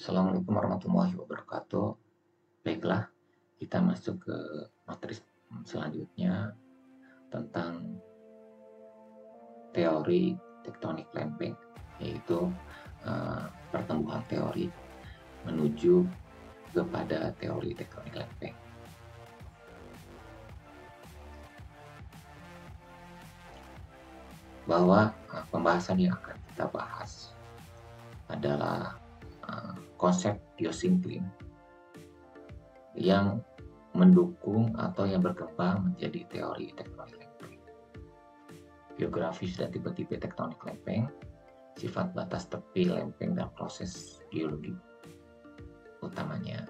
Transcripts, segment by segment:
Assalamualaikum warahmatullahi wabarakatuh. Baiklah, kita masuk ke materi selanjutnya tentang teori tektonik lempeng, yaitu pertumbuhan teori menuju kepada teori tektonik lempeng. Bahwa pembahasan yang akan kita bahas adalah konsep geosinkline yang mendukung atau yang berkembang menjadi teori tektonik lempeng. Geografis dan tipe-tipe tektonik lempeng, sifat batas tepi lempeng dan proses geologi utamanya.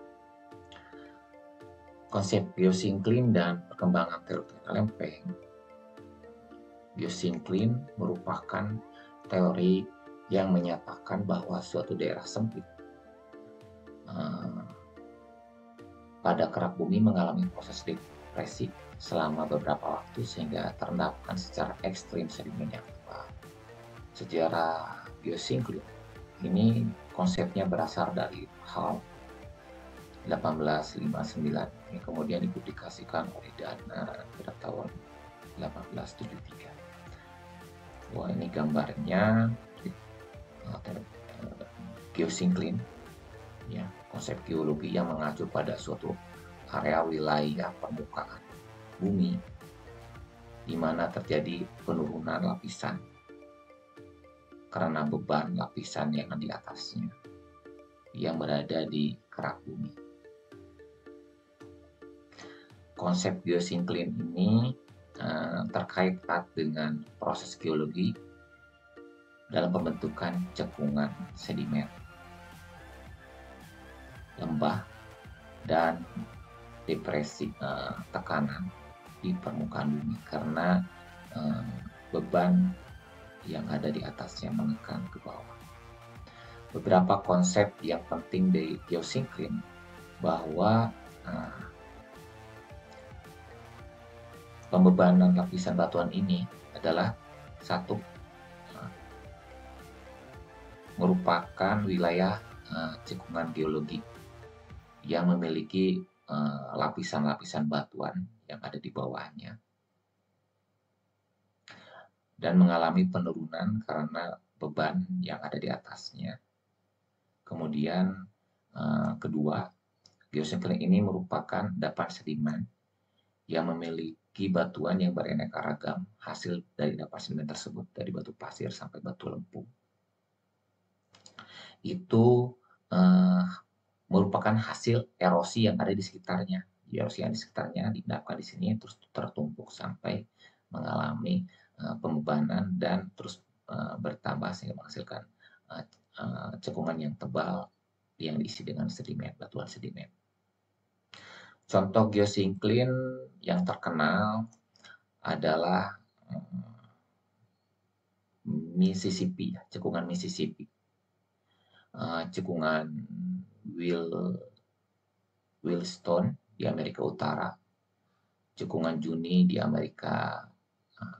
Konsep geosinkline dan perkembangan teori tektonik lempeng. Geosinkline merupakan teori yang menyatakan bahwa suatu daerah sempit pada kerak bumi mengalami proses depresi selama beberapa waktu sehingga terendapkan secara ekstrim sedimen yang tebal. Sejarah geosinkline ini konsepnya berasal dari Hall 1859 yang kemudian dipublikasikan oleh Dana pada tahun 1873. Wah, ini gambarnya geosinkline, ya, konsep geologi yang mengacu pada suatu area wilayah permukaan bumi di mana terjadi penurunan lapisan karena beban lapisan yang di atasnya yang berada di kerak bumi. Konsep geosinkline ini terkait erat dengan proses geologi dalam pembentukan cekungan sedimen, lembah, dan depresi tekanan di permukaan bumi karena beban yang ada di atasnya menekan ke bawah. Beberapa konsep yang penting dari geosinkline bahwa pembebanan lapisan batuan ini adalah satu, merupakan wilayah cekungan geologi yang memiliki lapisan-lapisan batuan yang ada di bawahnya dan mengalami penurunan karena beban yang ada di atasnya. Kemudian kedua, geosinkline ini merupakan endapan sedimen yang memiliki batuan yang beraneka ragam hasil dari endapan sedimen tersebut, dari batu pasir sampai batu lempung. Itu merupakan hasil erosi yang ada di sekitarnya. Erosi yang di sekitarnya diendapkan di sini terus tertumpuk sampai mengalami pembebanan dan terus bertambah sehingga menghasilkan cekungan yang tebal yang diisi dengan sedimen, batuan sedimen. Contoh geosinkline yang terkenal adalah Mississippi, cekungan Mississippi, cekungan Williston di Amerika Utara, cekungan Juni di Amerika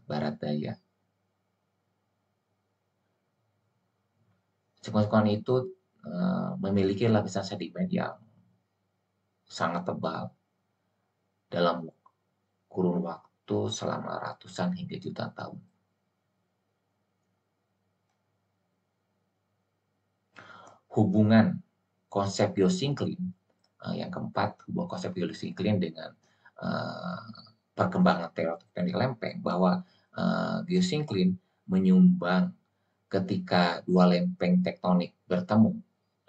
Barat Daya. Cekungan itu memiliki lapisan sedimen yang sangat tebal dalam kurun waktu selama ratusan hingga jutaan tahun. Hubungan konsep geosinkline yang keempat, hubungan konsep geosinkline dengan perkembangan teori tektonik lempeng, bahwa geosinkline menyumbang ketika dua lempeng tektonik bertemu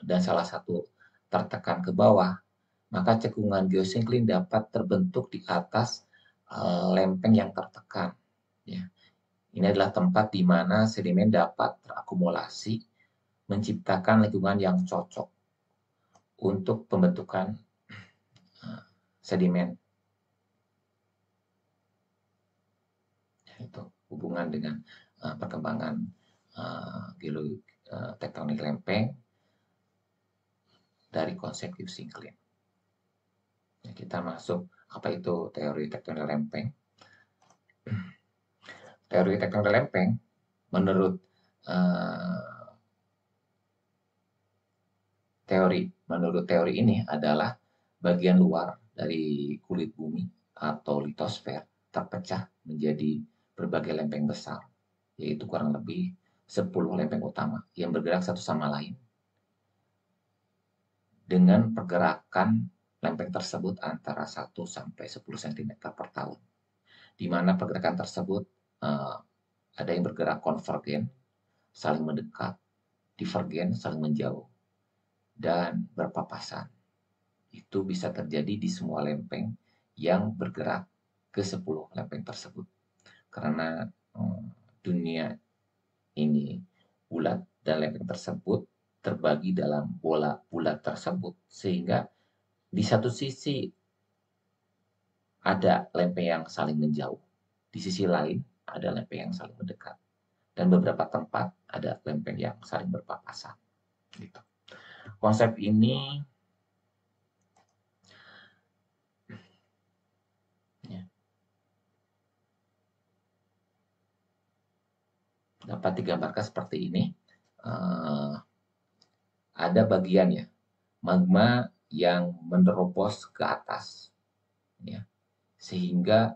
dan salah satu tertekan ke bawah, maka cekungan geosinkline dapat terbentuk di atas lempeng yang tertekan. Ya. Ini adalah tempat di mana sedimen dapat terakumulasi, menciptakan lingkungan yang cocok untuk pembentukan sedimen. Itu hubungan dengan perkembangan geologi tektonik lempeng dari konsep geosinkline. Ya, kita masuk apa itu teori tektonik lempeng. Teori tektonik lempeng menurut menurut teori ini adalah bagian luar dari kulit bumi atau litosfer terpecah menjadi berbagai lempeng besar, yaitu kurang lebih 10 lempeng utama yang bergerak satu sama lain dengan pergerakan lempeng tersebut antara 1 sampai 10 cm per tahun. Di mana pergerakan tersebut ada yang bergerak konvergen, saling mendekat, divergen, saling menjauh, dan berpapasan. Itu bisa terjadi di semua lempeng yang bergerak ke 10 lempeng tersebut. Karena dunia ini bulat dan lempeng tersebut terbagi dalam bola bulat tersebut, sehingga di satu sisi ada lempeng yang saling menjauh, di sisi lain ada lempeng yang saling mendekat, dan beberapa tempat ada lempeng yang saling berpapasan. Gitu. Konsep ini dapat digambarkan seperti ini. Ada bagian ya magma yang menerobos ke atas, ya, sehingga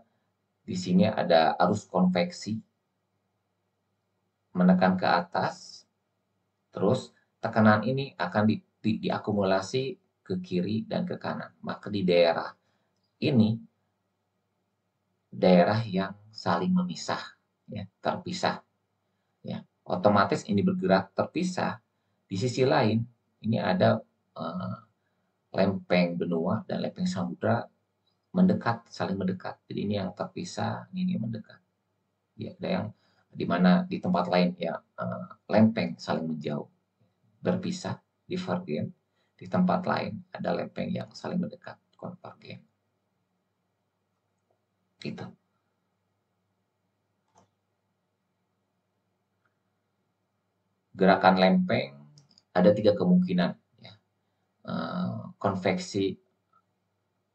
di sini ada arus konveksi menekan ke atas, terus tekanan ini akan diakumulasi ke kiri dan ke kanan. Maka di daerah ini daerah yang saling memisah, ya, terpisah, ya. Otomatis ini bergerak terpisah. Di sisi lain ini ada lempeng benua dan lempeng samudra mendekat, saling mendekat. Jadi ini yang terpisah, ini yang mendekat. Ya, ada yang di mana di tempat lain ya lempeng saling menjauh, berpisah, divergen. Di tempat lain ada lempeng yang saling mendekat, konvergen. Gitu. Gerakan lempeng ada 3 kemungkinan, ya. Konveksi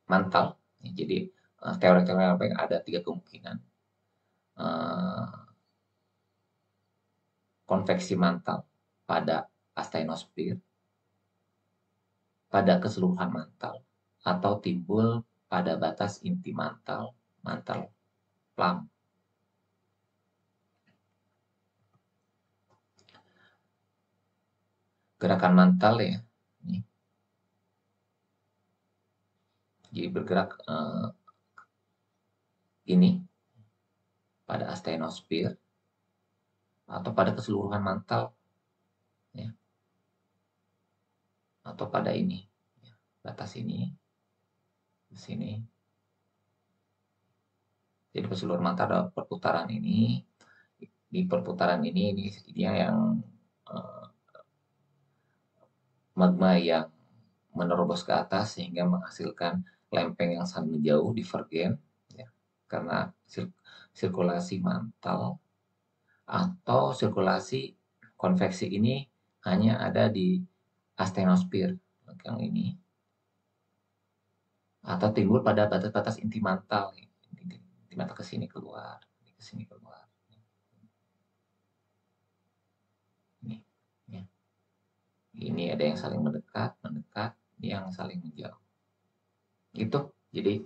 mantal, ya, jadi teori-teori lempeng ada 3 kemungkinan. Konveksi mantal pada astenosfer, pada keseluruhan mantal, atau timbul pada batas inti mantal, mantel Planck. Gerakan mantal ya, ini. Jadi bergerak ini pada astenosfer atau pada keseluruhan mantal, ya, atau pada ini, ya, batas ini, di sini. Jadi keseluruhan mantal ada perputaran ini. Di perputaran ini yang magma yang menerobos ke atas sehingga menghasilkan lempeng yang saling menjauh, divergen, ya, karena sirkulasi mantal, atau sirkulasi konveksi ini hanya ada di astenosfer yang ini, atau timbul pada batas-batas inti mantal, inti mantal ke sini keluar, ke sini keluar. Ini ada yang saling mendekat, ini yang saling menjauh. Itu jadi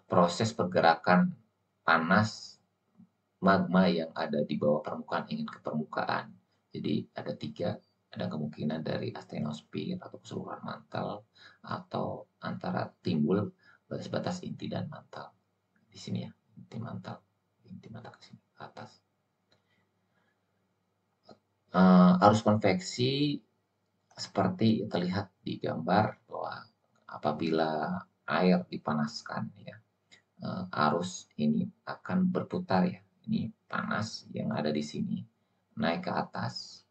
proses pergerakan panas magma yang ada di bawah permukaan ingin ke permukaan. Jadi ada 3, ada kemungkinan dari astenosfer atau keseluruhan mantel, atau antara timbul batas-batas inti dan mantel. Di sini ya, inti mantel ke sini, ke atas. Arus konveksi seperti terlihat di gambar bahwa apabila air dipanaskan, ya, arus ini akan berputar, ya. Ini panas yang ada di sini naik ke atas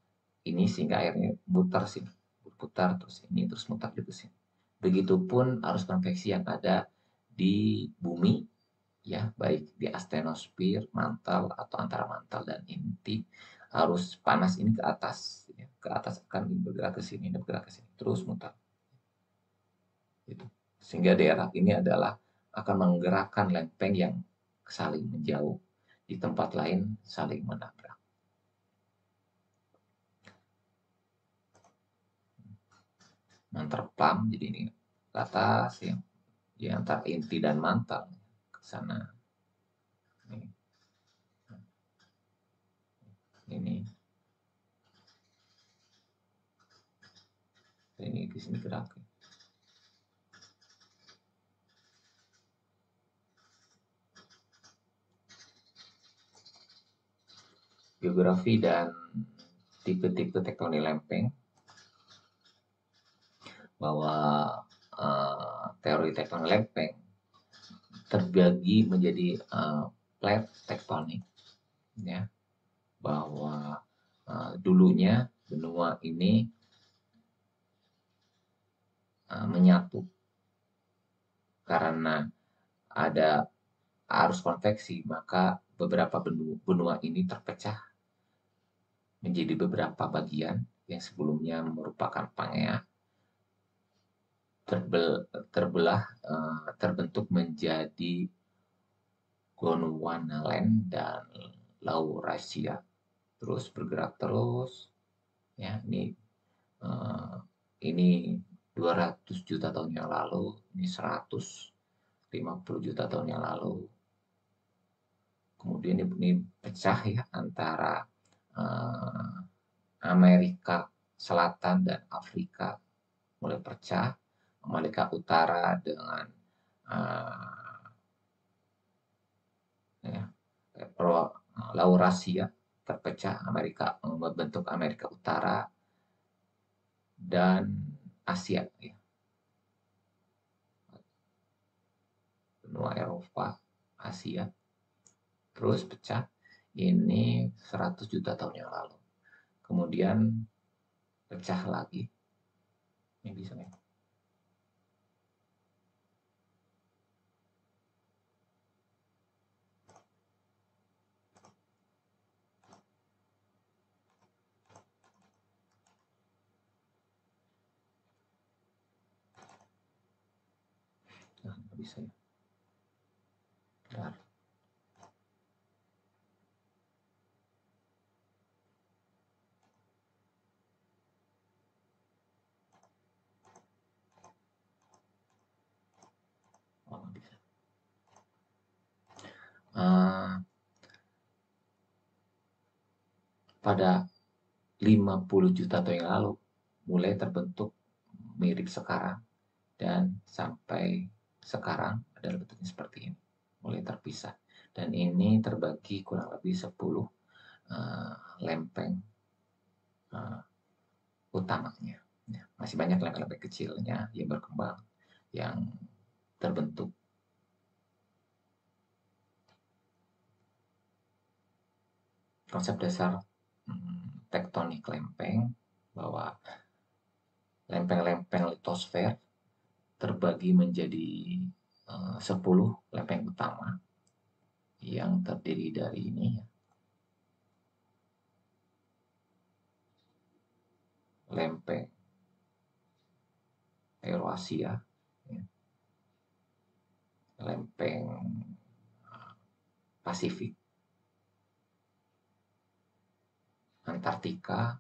ini sehingga airnya putar sini, berputar terus ini terus mutar di sini. Begitupun arus konveksi yang ada di bumi, ya, baik di astenosfer, mantel, atau antara mantel dan inti. Arus panas ini ke atas, ya, ke atas akan bergerak ke sini, bergerak ke sini, terus mutar. Gitu. Sehingga daerah ini adalah akan menggerakkan lempeng yang saling menjauh, di tempat lain saling menabrak. Menterpam, jadi ini ke atas ya, di antara inti dan mantel ke sana. Ini ke sini gerak. Geografi dan tipe-tipe tektonik lempeng, bahwa teori tektonik lempeng terbagi menjadi plate tektonik, ya, bahwa dulunya benua ini menyatu karena ada arus konveksi, maka beberapa benua ini terpecah menjadi beberapa bagian yang sebelumnya merupakan Pangea, terbelah, terbentuk menjadi Gondwanaland dan Laurasia, terus bergerak terus, ya, ini 200 juta tahun yang lalu, ini 150 juta tahun yang lalu. Kemudian ini pecah ya antara Amerika Selatan dan Afrika, mulai pecah. Amerika Utara dengan Laurasia terpecah, Amerika membentuk Amerika Utara dan Asia, ya. Benua Eropa, Asia, terus pecah. Ini 100 juta tahun yang lalu. Kemudian pecah lagi. Ini bisa ya. Nah, bisa ya. Bentar. Oh, bisa. Pada 50 juta tahun yang lalu mulai terbentuk mirip sekarang, dan sampai sekarang adalah bentuknya seperti ini, mulai terpisah. Dan ini terbagi kurang lebih 10 lempeng utamanya. Ya, masih banyak lempeng-lempeng kecilnya yang berkembang, yang terbentuk. Konsep dasar tektonik lempeng, bahwa lempeng-lempeng litosfer terbagi menjadi 10 lempeng utama yang terdiri dari ini, lempeng Eurasia, ya, lempeng Pasifik, Antartika,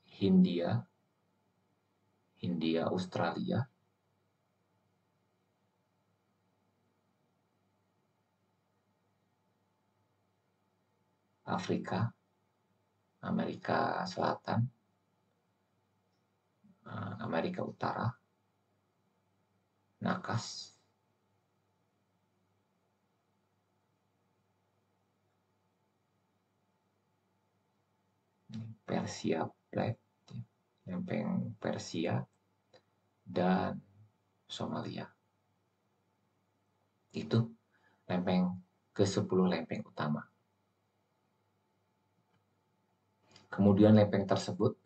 Hindia, Australia, Afrika, Amerika Selatan, Amerika Utara, Nakas, Persia Plate, lempeng Persia, dan Somalia. Itu lempeng ke-10 lempeng utama. Kemudian lempeng tersebut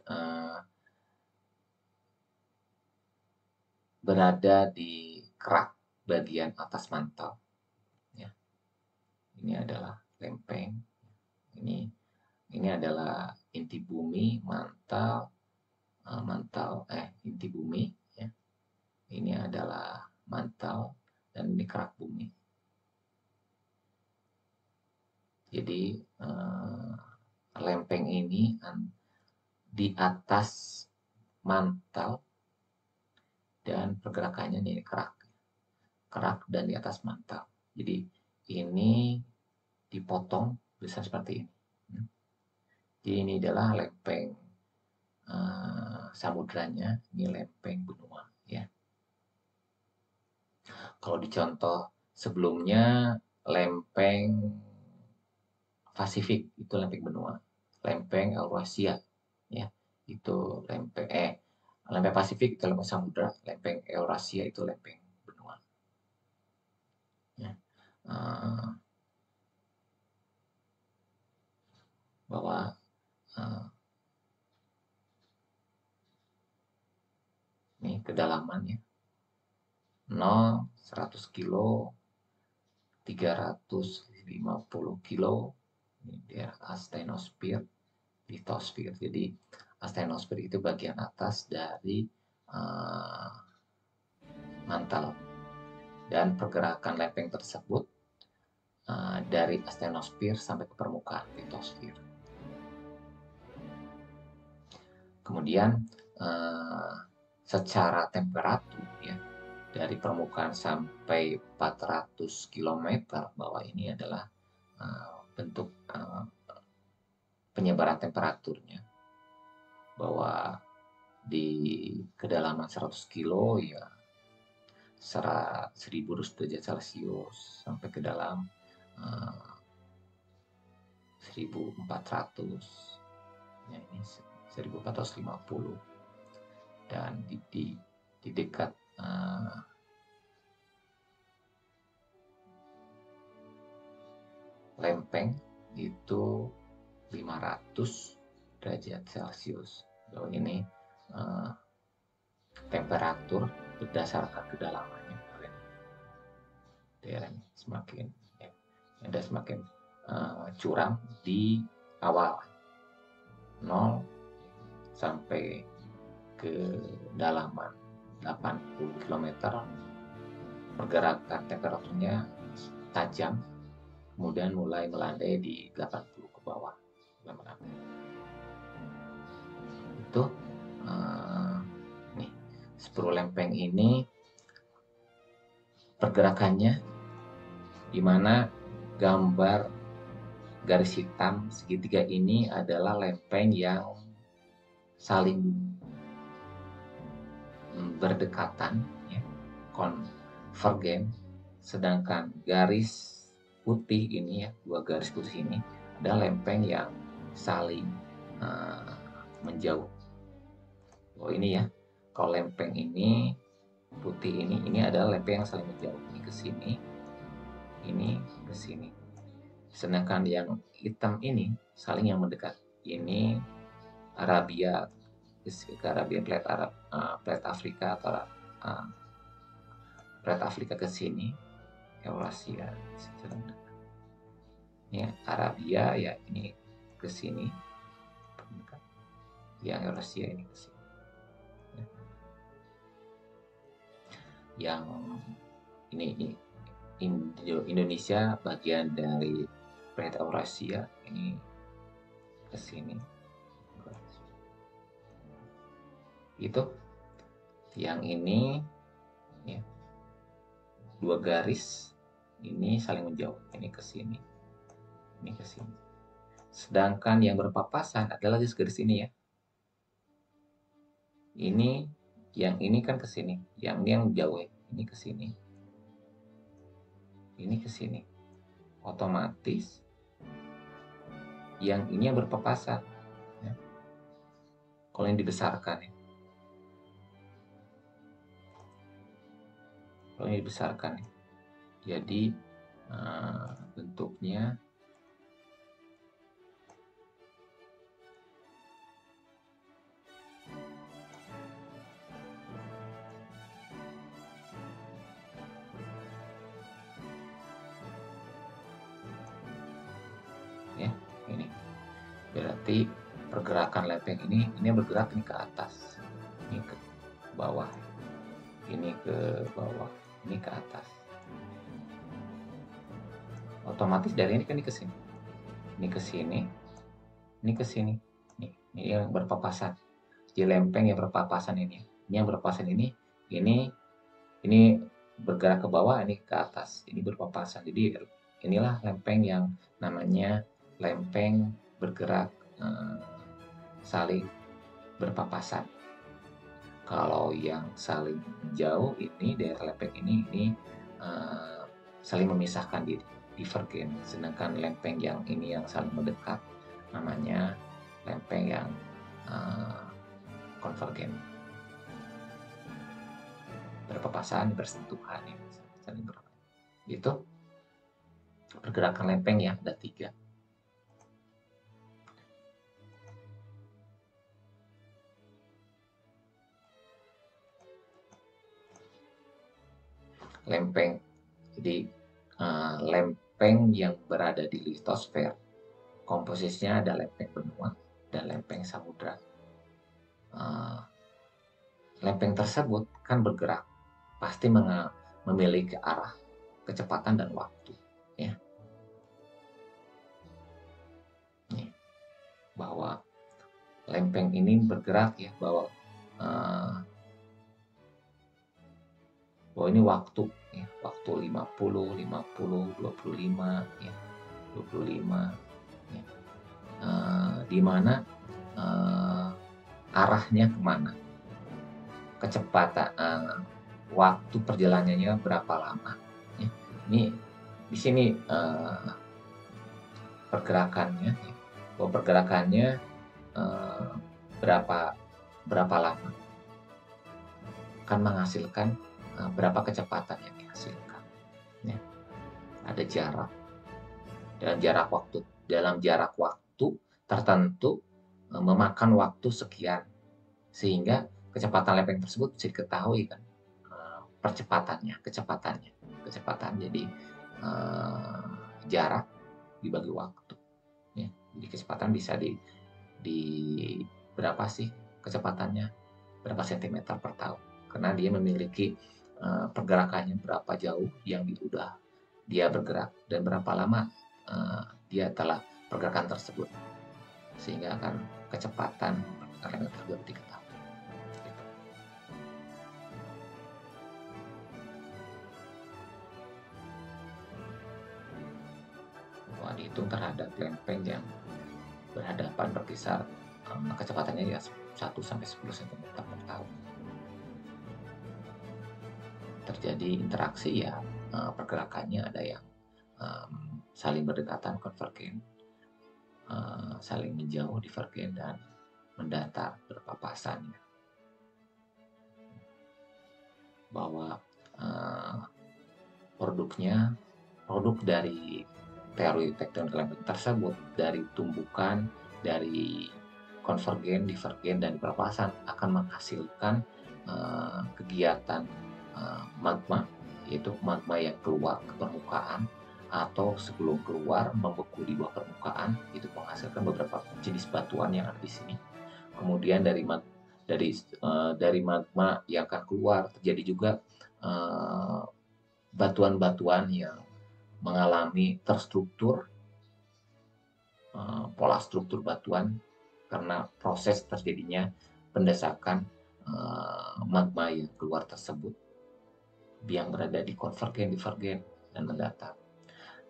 berada di kerak bagian atas mantel. Ya. Ini adalah lempeng. Ini adalah inti bumi, inti bumi. Ya. Ini adalah mantel, dan ini kerak bumi. Jadi lempeng ini di atas mantel dan pergerakannya ini kerak dan di atas mantel. Jadi ini dipotong bisa seperti ini. Jadi ini adalah lempeng samudranya, ini lempeng benua ya. Kalau di contoh sebelumnya lempeng Pasifik itu lempeng benua, lempeng Eurasia ya itu lempeng Pasifik itu lempeng samudra, lempeng Eurasia itu lempeng benua. Ya. Bahwa ini kedalamannya 0, 100 kilo, 350 kilo, ini dia asthenosfer, lithosfer. Jadi asthenosfer itu bagian atas dari mantel dan pergerakan lempeng tersebut dari asthenosfer sampai ke permukaan lithosfer. Kemudian secara temperatur ya dari permukaan sampai 400 km bawah ini adalah bentuk penyebaran temperaturnya, bahwa di kedalaman 100 kilo ya 1000 derajat Celcius sampai ke dalam 1400 ya, ini 1450, dan di dekat lempeng itu 500 derajat Celcius. Bahwa ini temperatur berdasarkan kedalamannya. Daerah ini semakin ada semakin curam di awal 0 sampai ke dalaman 80 km, pergerakan temperaturnya tajam, kemudian mulai melandai di 80 ke bawah. Itu nih 10 lempeng ini pergerakannya, di mana gambar garis hitam segitiga ini adalah lempeng yang saling berdekatan ya, konvergen, sedangkan garis putih ini ya, dua garis putih ini adalah lempeng yang saling menjauh. Oh ini ya, kalau lempeng ini putih ini adalah lempeng yang saling menjauh, ini ke sini, ini ke sini. Sedangkan yang hitam ini saling yang mendekat. Ini Arabia, plate Arab, plate Afrika atau plate Afrika ke sini, Eurasia sedang dekat. Ini Arabia ya, ini ke sini, yang Eurasia ini ke sini. Yang ini Indonesia bagian dari plate Eurasia, ini ke sini. Itu yang ini ya, dua garis ini saling menjauh, ini ke sini, ini ke sini. Sedangkan yang berpapasan adalah garis ini ya. Ini yang ini kan ke sini, yang ini yang jauh ya, ini ke sini, ini ke sini. Otomatis yang ini yang berpapasan ya. Kalau yang dibesarkan ya, kalau ini dibesarkan ya, jadi bentuknya ya, ini berarti pergerakan lempeng ini bergerak ini ke atas, ini ke bawah, ini ke bawah, ini ke atas. Otomatis dari ini kan ini ke sini, ini ke sini, ini ke sini, nih Ini yang berpapasan. Di lempeng yang berpapasan ini. Ini yang berpapasan ini bergerak ke bawah, ini ke atas. Ini berpapasan. Jadi inilah lempeng yang namanya lempeng bergerak saling berpapasan. Kalau yang saling jauh ini daerah lempeng ini saling memisahkan diri, divergen. Sedangkan lempeng yang ini yang saling mendekat namanya lempeng yang konvergen. Berpapasan, bersentuhan ya, saling itu pergerakan lempeng ya, ada 3. Lempeng. Jadi lempeng yang berada di litosfer komposisinya ada lempeng benua dan lempeng samudra. Lempeng tersebut kan bergerak, pasti memiliki arah, kecepatan dan waktu. Ya. Nih, bahwa lempeng ini bergerak ya, bahwa ini waktu ya, waktu 50, 25 ya, 25 ya. Di mana arahnya kemana, kecepatan, waktu perjalanannya berapa lama ya. Ini di sini pergerakannya ya, bahwa pergerakannya berapa lama akan menghasilkan berapa kecepatan yang dihasilkan ya. Ada jarak, dalam jarak waktu tertentu memakan waktu sekian, sehingga kecepatan lempeng tersebut bisa diketahui kan, kecepatan. Jadi jarak dibagi waktu ya. Jadi kecepatan bisa di berapa sih kecepatannya, berapa sentimeter per tahun, karena dia memiliki pergerakannya berapa jauh yang udah dia bergerak dan berapa lama dia telah pergerakan tersebut, sehingga akan kecepatan pergerakan tersebut diketahui. Gitu. Wah, dihitung terhadap lempeng yang berhadapan berkisar kecepatannya ya 1 sampai 10 cm per tahun. Terjadi interaksi ya, pergerakannya ada yang saling berdekatan konvergen, saling menjauh divergen, dan mendatar berpapasan. Bahwa produk dari teori tektonik lempeng tersebut, dari tumbukan, dari konvergen, divergen, dan berpapasan akan menghasilkan kegiatan magma, yaitu magma yang keluar ke permukaan atau sebelum keluar membeku di bawah permukaan, itu menghasilkan beberapa jenis batuan yang ada di sini. Kemudian dari magma yang akan keluar terjadi juga batuan-batuan yang mengalami terstruktur, pola struktur batuan karena proses terjadinya pendesakan magma yang keluar tersebut, yang berada di konvergen, divergen, dan mendatar.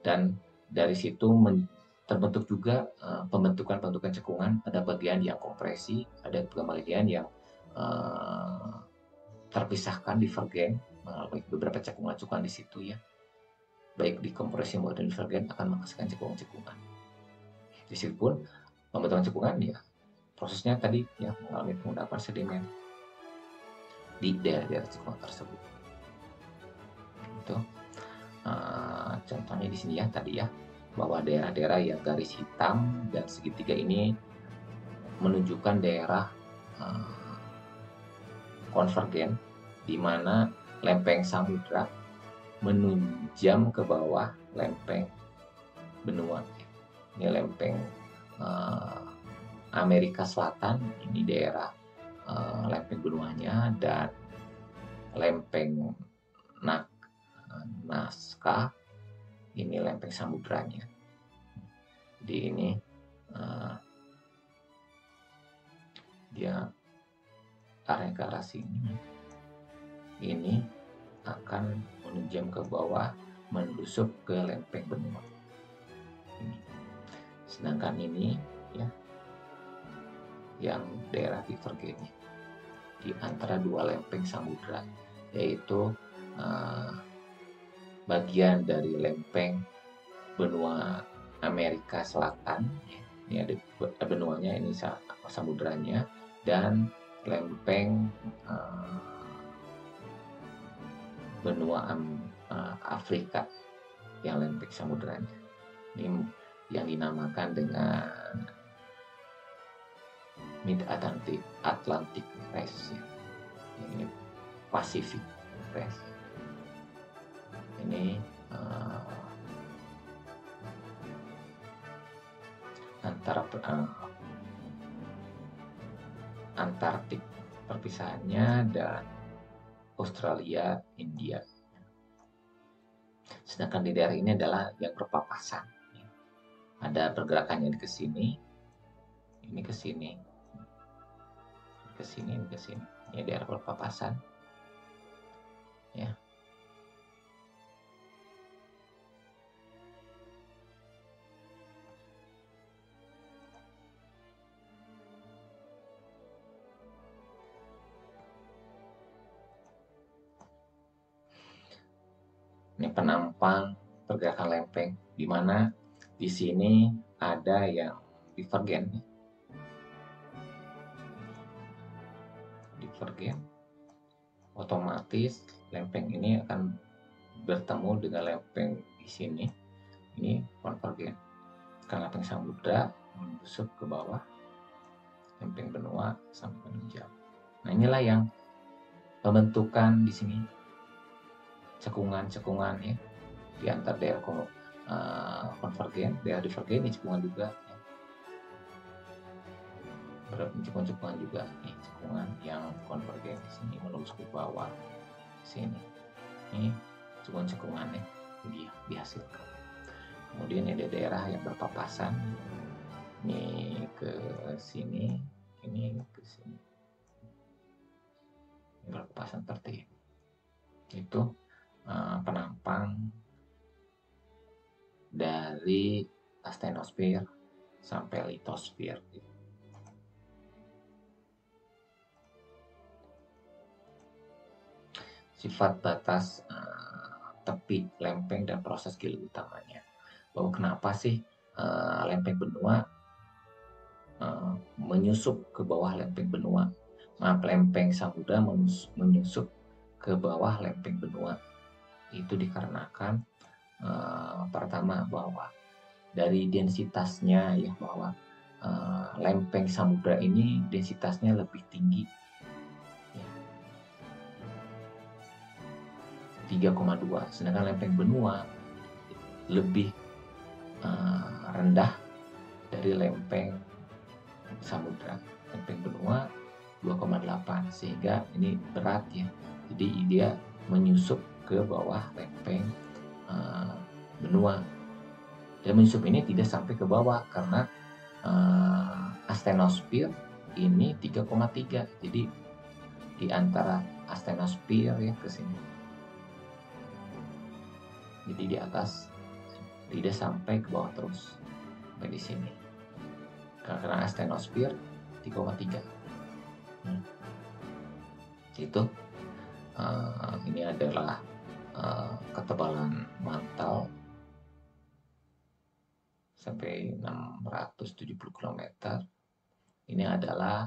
Dan dari situ terbentuk juga pembentukan cekungan. Ada bagian yang kompresi, ada bagian yang terpisahkan, divergen, melalui beberapa cekungan-cekungan di situ ya. Baik di kompresi maupun divergen akan menghasilkan cekungan-cekungan. Di situ pun pembentukan cekungan ya prosesnya tadi ya mengalami pengendapan sedimen di daerah-daerah cekungan tersebut. Itu contohnya di sini ya tadi ya, bahwa daerah-daerah yang garis hitam dan segitiga ini menunjukkan daerah konvergen, di mana lempeng samudra menunjam ke bawah lempeng benua. Ini lempeng Amerika Selatan, ini daerah lempeng benuanya, dan lempeng Nazca ini lempeng samudranya. Jadi ini sebelah sini ini akan menunjam ke bawah, menusuk ke lempeng benua. Ini. Sedangkan ini ya, yang daerah divergennya di antara dua lempeng samudra, yaitu bagian dari lempeng benua Amerika Selatan. Ini ada benuanya, ini samudranya, dan lempeng benua Afrika yang lempeng samudranya. Ini yang dinamakan dengan Mid Atlantic Rise, ini Pacific Rise. Ini antara Antartik perpisahannya dan Australia, India. Sedangkan di daerah ini adalah yang berpapasan. Ada pergerakannya ke sini, ini ke sini, ke sini, ini ke sini. Ini daerah berpapasan. Ya. Ini penampang pergerakan lempeng, di mana di sini ada yang divergen. Divergen, otomatis lempeng ini akan bertemu dengan lempeng di sini. Ini konvergen. Karena lempeng samudra menusuk ke bawah, lempeng benua sampai menunjam. Nah, inilah yang pembentukan di sini cekungan-cekungan ya di antar daerah konvergen, daerah divergen, ini cekungan juga ya. Cekungan juga nih, cekungan yang konvergen di sini menembus ke bawah sini. Ini cekungan-cekungannya dia dihasilkan. Kemudian ada daerah yang berpapasan, ini ke sini, ini ke sini, ini berpapasan seperti ini. Itu penampang dari astenosfer sampai litosfer. Sifat batas tepi lempeng dan proses gilir utamanya. Bahwa kenapa sih lempeng benua menyusup ke bawah lempeng benua? Lempeng samudra menyusup ke bawah lempeng benua. Itu dikarenakan pertama bahwa dari densitasnya ya, bahwa lempeng samudra ini densitasnya lebih tinggi ya, 3,2, sedangkan lempeng benua lebih rendah dari lempeng samudra. Lempeng benua 2,8, sehingga ini berat ya, jadi dia menyusup ke bawah lempeng benua. Dan menyusup ini tidak sampai ke bawah karena astenosfer ini 3,3, jadi di antara astenosfer ya ke sini, jadi di atas, tidak sampai ke bawah terus sampai di sini karena astenosfer 3,3. Itu ini adalah ketebalan mantel sampai 670 km. Ini adalah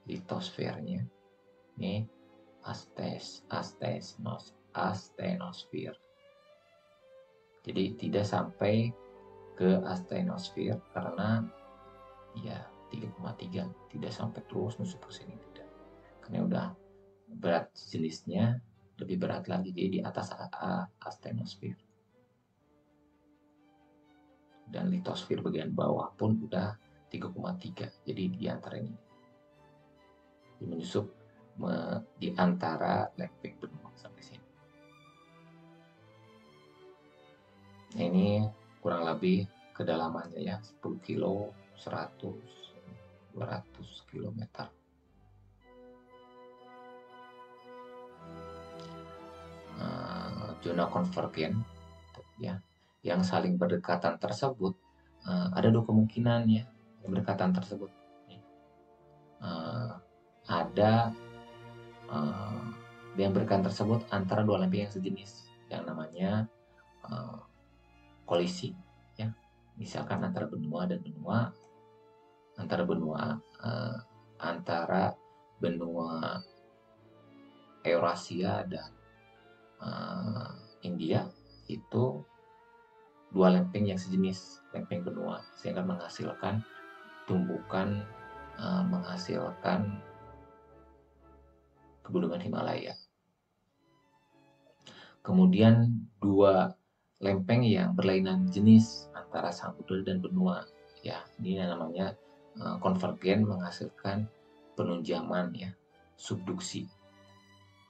litosfernya. Ini astenosfer. Jadi tidak sampai ke astenosfer karena ya 3,3, tidak sampai terus nusuk ke sini, tidak. Karena udah berat jenisnya lebih berat lagi, jadi di atas astenosfer. Dan litosfer bagian bawah pun udah 3,3, jadi di antara ini menyusup di antara lempeng benua sampai sini. Nah, ini kurang lebih kedalamannya ya, 10 kilo, 100, 200 kilometer. Zona konvergen ya, yang saling berdekatan tersebut ada dua kemungkinan ya, berdekatan tersebut. Ada yang berdekatan tersebut antara dua lempeng yang sejenis, yang namanya kolisi ya, misalkan antara benua dan benua, antara benua Eurasia dan India, itu dua lempeng yang sejenis, lempeng benua, sehingga menghasilkan menghasilkan pegunungan Himalaya. Kemudian dua lempeng yang berlainan jenis antara samudra dan benua ya, ini namanya konvergen, menghasilkan penunjaman ya, subduksi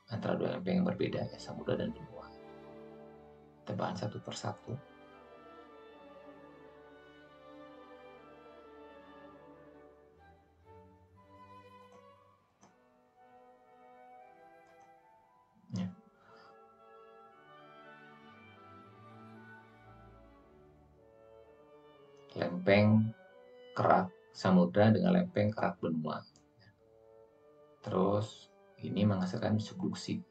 antara dua lempeng yang berbeda ya, samudra dan benua. Kita bahas satu persatu. Ya. Lempeng kerak samudra dengan lempeng kerak benua. Terus ini menghasilkan subduksi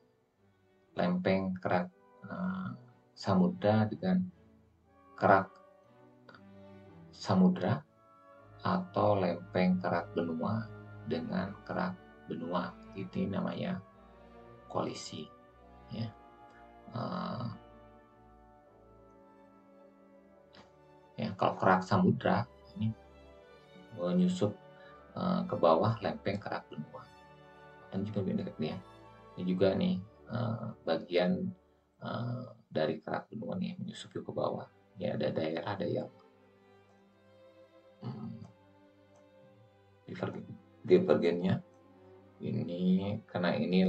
lempeng kerak samudra dengan kerak samudra, atau lempeng kerak benua dengan kerak benua. Itu namanya kolisi ya. Ya, kalau kerak samudra ini menyusup ke bawah lempeng kerak benua. Dan juga dekat nih ya. Ini juga nih bagian dari kerak benua nih menyusup ke bawah. Ya, ada daerah yang divergennya ini, karena ini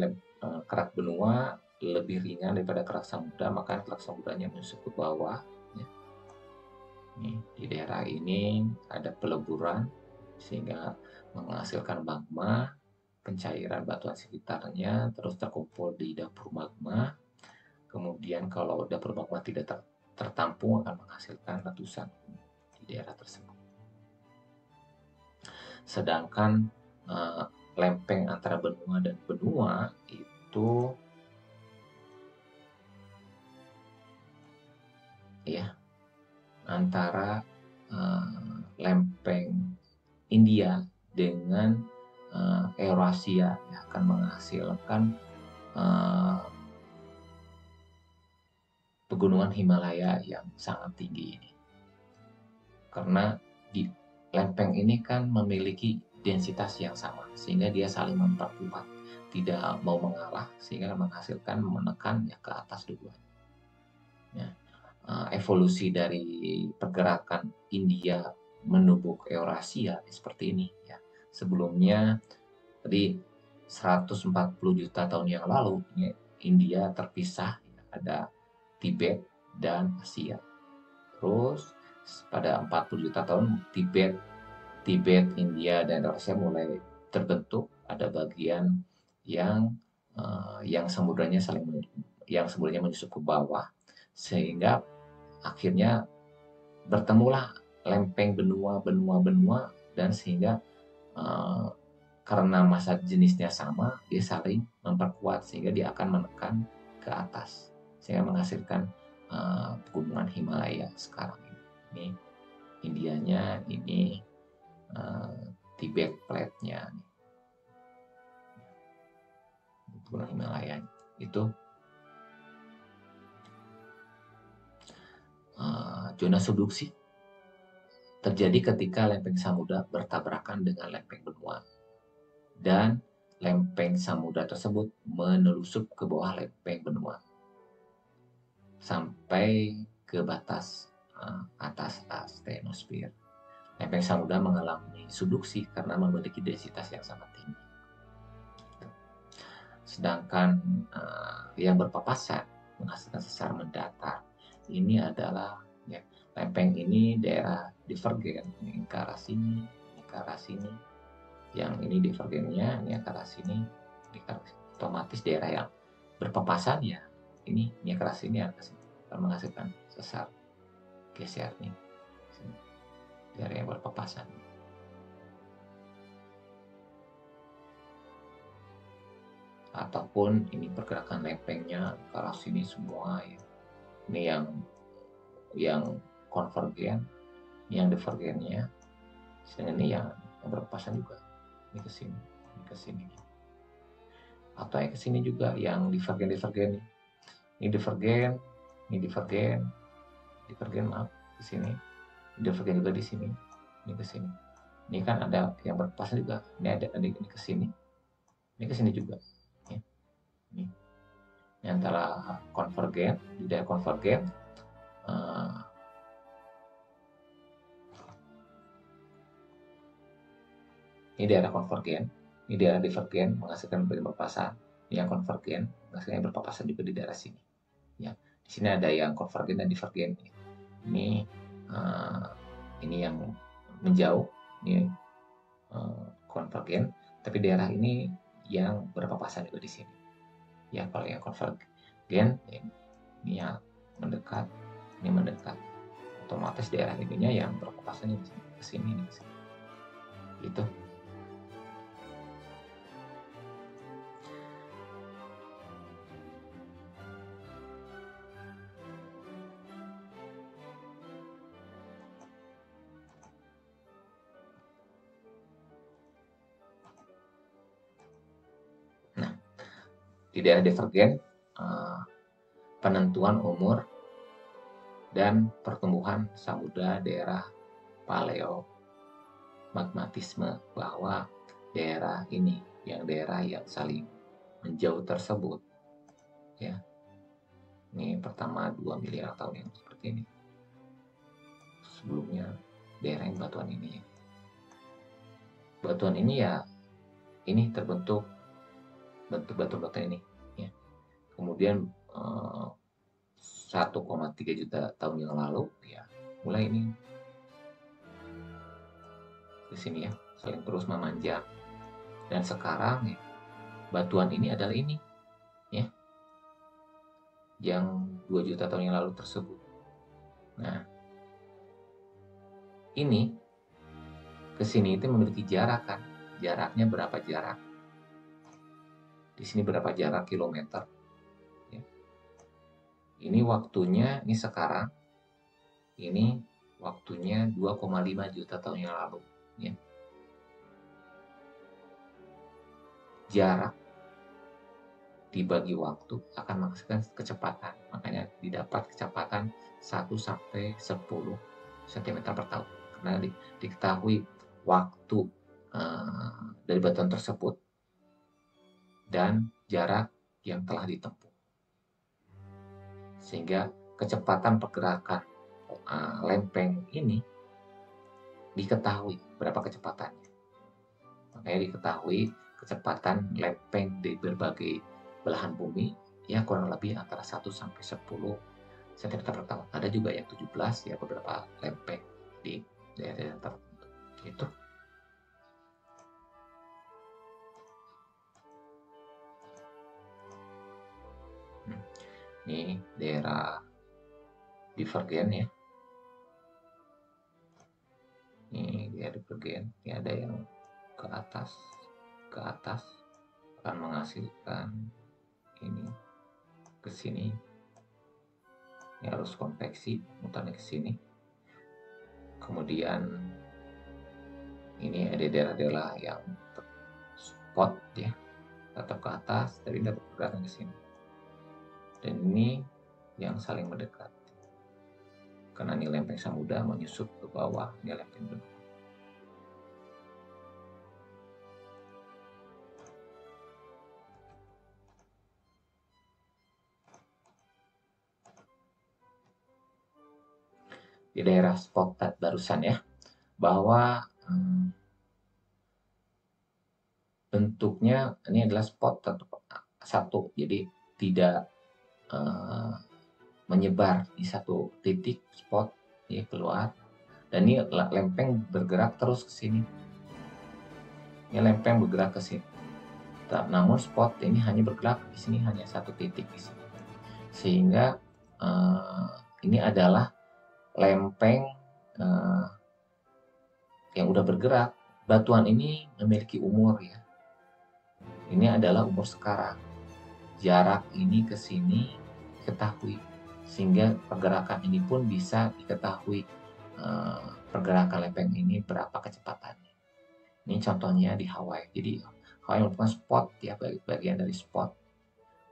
kerak benua lebih ringan daripada kerak samudra, maka kerak samudranya menyusup ke bawah ya. Nih, di daerah ini ada peleburan sehingga menghasilkan magma, pencairan batuan sekitarnya terus terkumpul di dapur magma. Kemudian kalau dapur magma tidak tertampung akan menghasilkan letusan di daerah tersebut. Sedangkan lempeng antara benua dan benua itu ya, antara lempeng India dengan Eurasia yang akan menghasilkan pegunungan Himalaya yang sangat tinggi ini. Karena di lempeng ini kan memiliki densitas yang sama, sehingga dia saling memperkuat, tidak mau mengalah, sehingga menghasilkan menekan ya ke atas duluan. Ya. Evolusi dari pergerakan India menubuk Eurasia seperti ini ya. Sebelumnya tadi 140 juta tahun yang lalu ya, India terpisah ya, ada Tibet dan Asia. Terus pada 40 juta tahun Tibet, India dan Eurasia mulai terbentuk, ada bagian yang semudranya menyusup ke bawah, sehingga akhirnya bertemulah lempeng benua, dan sehingga karena massa jenisnya sama, dia saling memperkuat sehingga dia akan menekan ke atas sehingga menghasilkan pegunungan Himalaya sekarang ini. Indianya, ini Tibet plate-nya, pegunungan Himalaya itu. Zona subduksi terjadi ketika lempeng samudra bertabrakan dengan lempeng benua dan lempeng samudra tersebut menelusup ke bawah lempeng benua sampai ke batas atas astenosfer. Lempeng samudra mengalami subduksi karena memiliki densitas yang sangat tinggi. Sedangkan yang berpapasan menghasilkan sesar mendatar ini adalah ya, lempeng ini daerah divergen, ini ke arah sini, ini ke arah sini. Yang ini divergennya, ini ke arah sini, ini ke arah sini. Otomatis daerah yang berpapasan ya, ini ke arah sini, ya ke sini. Akan menghasilkan sesar geser nih, sini. Daerah yang berpapasan. Ataupun ini pergerakan lempengnya ke arah sini semua ya. Ini yang konvergen, yang divergennya, sedangkan ini yang berpapasan juga. Ini ke sini, ini ke sini. Atau yang ke sini juga yang divergen nih. Ini divergen maaf ke sini. Divergen juga di sini, ini ke sini. Ini kan ada yang berpapasan juga. Ini ada ini ke sini. Ini ke sini juga. Ya. Ini antara konvergen, di daerah konvergen ini daerah konvergen, ini daerah divergen menghasilkan berpapasan. Ini yang konvergen menghasilkan berpapasan juga di daerah sini. Ya, di sini ada yang konvergen dan divergen. Ini yang menjauh, ini konvergen, tapi daerah ini yang berpapasan juga di sini. Ya, kalau yang konvergen ini yang mendekat, ini mendekat. Otomatis daerah ininya yang berpapasan di sini, ke sini, ke sini. Gitu. Nah, di daerah divergen penentuan umur dan pertumbuhan samudra daerah paleomagmatisme, bahwa daerah ini daerah yang saling menjauh tersebut ya, ini pertama 2 miliar tahun yang seperti ini, sebelumnya daerah yang batuan ini ya, ini terbentuk batu-batu ini ya. Kemudian 1,3 juta tahun yang lalu ya, mulai ini di sini ya, saling terus memanjang, dan sekarang ya, batuan ini adalah ini ya, yang 2 juta tahun yang lalu tersebut. Nah, ini ke sini itu memiliki jarak kan, jaraknya berapa jarak? Di sini berapa jarak kilometer? Ya. Ini waktunya, ini sekarang, ini waktunya 2,5 juta tahun yang lalu. Ya. Jarak dibagi waktu akan menghasilkan kecepatan. Makanya didapat kecepatan 1 sampai 10 cm per tahun. Karena diketahui waktu dari batuan tersebut dan jarak yang telah ditempuh. Sehingga kecepatan pergerakan lempeng ini diketahui berapa kecepatannya. Makanya diketahui kecepatan lempeng di berbagai belahan bumi ya kurang lebih antara 1 sampai 10 cm per tahun. Ada juga yang 17 ya, beberapa lempeng di daerah tertentu. Gitu. Ini daerah divergen ya. Ini daerah divergen. Ini ada yang ke atas akan menghasilkan ini ke sini. Ini harus konveksi, mutarnya ke sini. Kemudian ini ada daerah-daerah yang spot ya, tetap ke atas, tapi dapat pergerakan ke sini. Dan ini yang saling mendekat. Karena ini lempeng samudra menyusup ke bawah, ini lempeng benua. Di daerah spot barusan ya, bahwa bentuknya ini adalah spot satu, jadi tidak menyebar di satu titik spot, ya keluar, dan ini lempeng bergerak terus ke sini. Ini lempeng bergerak ke sini. Namun spot ini hanya bergerak di sini, hanya satu titik di sini. Sehingga ini adalah lempeng yang udah bergerak. Batuan ini memiliki umur ya. Ini adalah umur sekarang. Jarak ini ke sini diketahui, sehingga pergerakan ini pun bisa diketahui, pergerakan lempeng ini berapa kecepatannya. Ini contohnya di Hawaii. Jadi Hawaii merupakan spot ya, bagian dari spot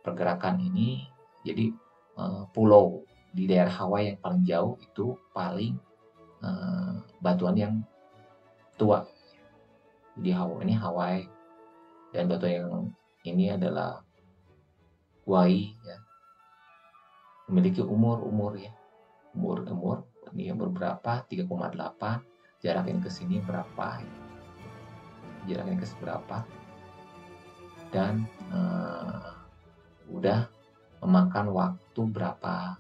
pergerakan ini. Jadi pulau di daerah Hawaii yang paling jauh itu paling batuan yang tua di Hawaii. Ini Hawaii, dan batuan yang ini adalah Hawaii ya, memiliki umur ya, umur ini umur berapa, 3,8, jarak ini ke sini berapa, jarak ini ke berapa, dan udah memakan waktu berapa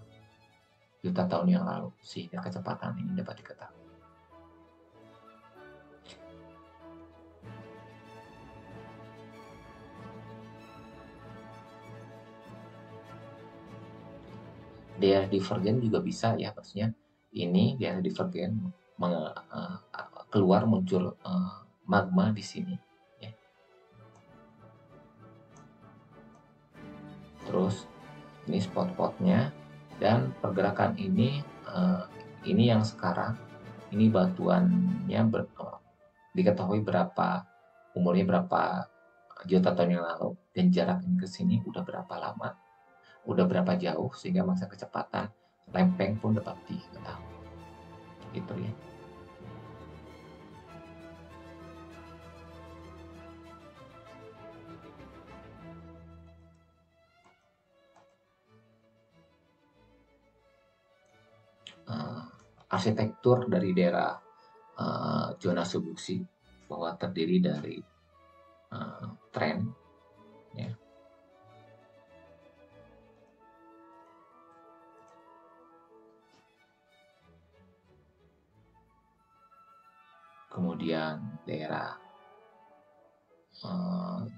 juta tahun yang lalu sehingga kecepatan ini dapat diketahui. Daerah divergen juga bisa ya, maksudnya ini daerah divergen keluar muncul magma di sini ya. Terus ini spot-spotnya, dan pergerakan ini yang sekarang ini batuannya diketahui berapa umurnya, berapa juta tahun yang lalu, dan jarak ini ke sini udah berapa lama, udah berapa jauh, sehingga masa kecepatan lempeng pun dapat diketahui. Gitu ya. Arsitektur dari daerah zona subduksi bahwa terdiri dari tren ya. Kemudian daerah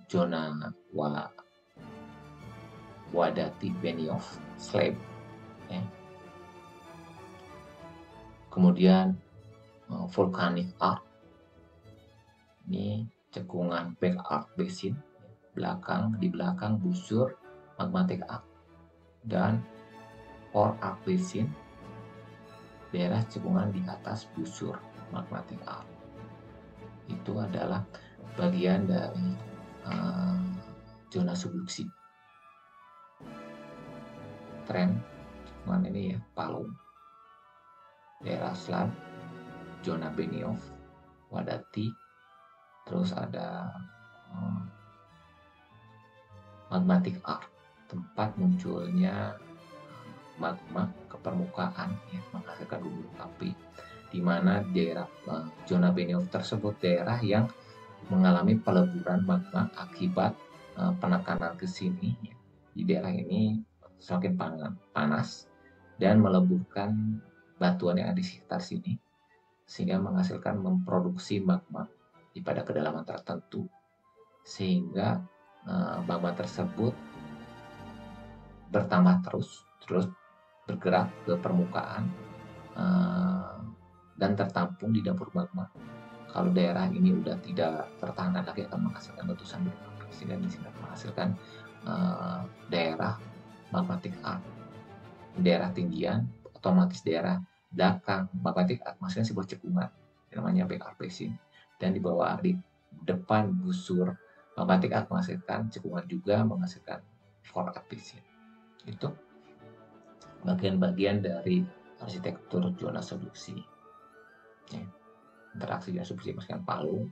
zona Wadati Benioff slab ya. Kemudian volcanic arc, ini cekungan back arc basin, di belakang busur magmatic arc, dan fore arc basin, daerah cekungan di atas busur magmatic arc. Itu adalah bagian dari zona subduksi. Tren cekungan ini ya, palung, daerah slab, zona Benioff, Wadati, terus ada magmatic arc, tempat munculnya magma ke permukaan ya, menghasilkan gunung api, di mana daerah zona Benioff tersebut daerah yang mengalami peleburan magma akibat penekanan ke sini ya. Di daerah ini semakin panas dan meleburkan batuan yang ada di sekitar sini, sehingga memproduksi magma pada kedalaman tertentu, sehingga magma tersebut bertambah terus bergerak ke permukaan dan tertampung di dapur magma. Kalau daerah ini udah tidak tertahan lagi, akan menghasilkan letusan gunung api, sehingga menghasilkan daerah magmatic arc. Daerah tinggian, otomatis daerah belakang magmatic arc menghasilkan sebuah cekungan namanya back arc basin, dan di bawah, di depan busur magmatic arc menghasilkan cekungan juga, menghasilkan fore arc basin. Itu bagian-bagian dari arsitektur zona subduksi ya. Interaksi zona subduksi menghasilkan palung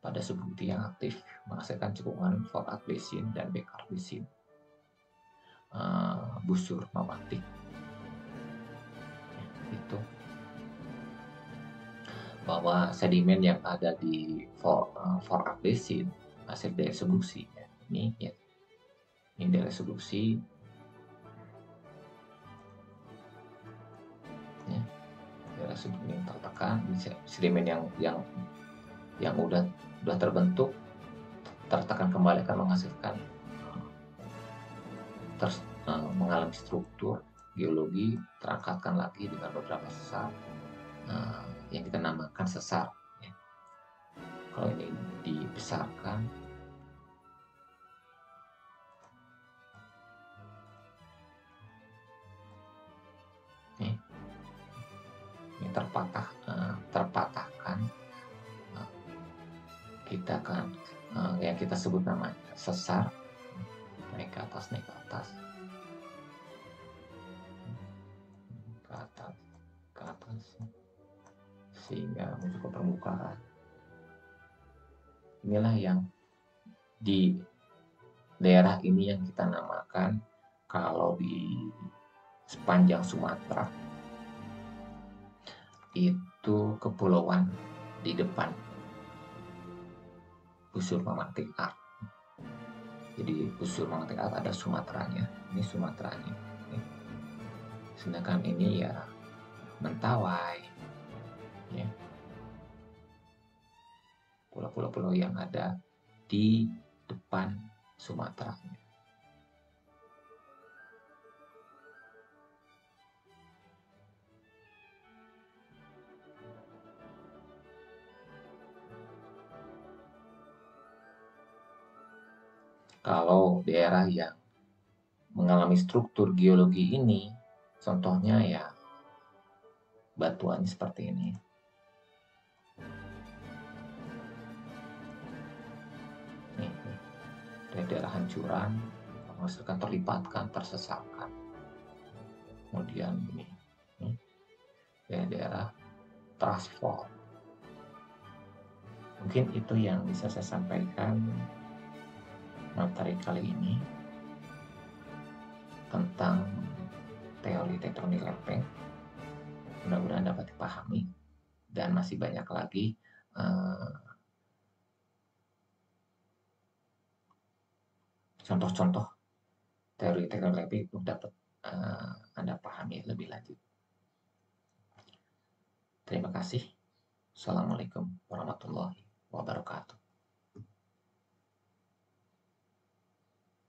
pada subduksi yang aktif, menghasilkan cekungan fore arc basin dan back arc basin busur magmatik ya. Itu bahwa sedimen yang ada di fore arc basin hasil dari subduksi ya. Ini ya, ini dari subduksi. pada sedimen yang tertekan, sedimen yang udah terbentuk tertekan kembali akan menghasilkan mengalami struktur geologi, terangkatkan lagi dengan beberapa sesar yang kita namakan sesar. Ya. Kalau ini dibesarkan, ini terpatahkan, kita akan yang kita sebut namanya sesar, naik ke atas, ke atas, sehingga menuju ke permukaan. Inilah yang di daerah ini yang kita namakan, kalau di sepanjang Sumatera itu kepulauan di depan busur magmatic arc. Jadi busur magmatic arc ada Sumateranya, ini Sumateranya. Sedangkan ini ya Mentawai, ya, pulau-pulau yang ada di depan Sumatera. Kalau daerah yang mengalami struktur geologi ini, contohnya ya batuannya seperti ini. Dari daerah hancuran, menghasilkan terlipatkan, tersesatkan. Kemudian ini daerah transform. Mungkin itu yang bisa saya sampaikan materi kali ini tentang teori tektonik lempeng. Mudah-mudahan dapat dipahami, dan masih banyak lagi contoh-contoh teori tektonik lempeng untuk dapat Anda pahami lebih lanjut. Terima kasih. Assalamualaikum warahmatullahi wabarakatuh.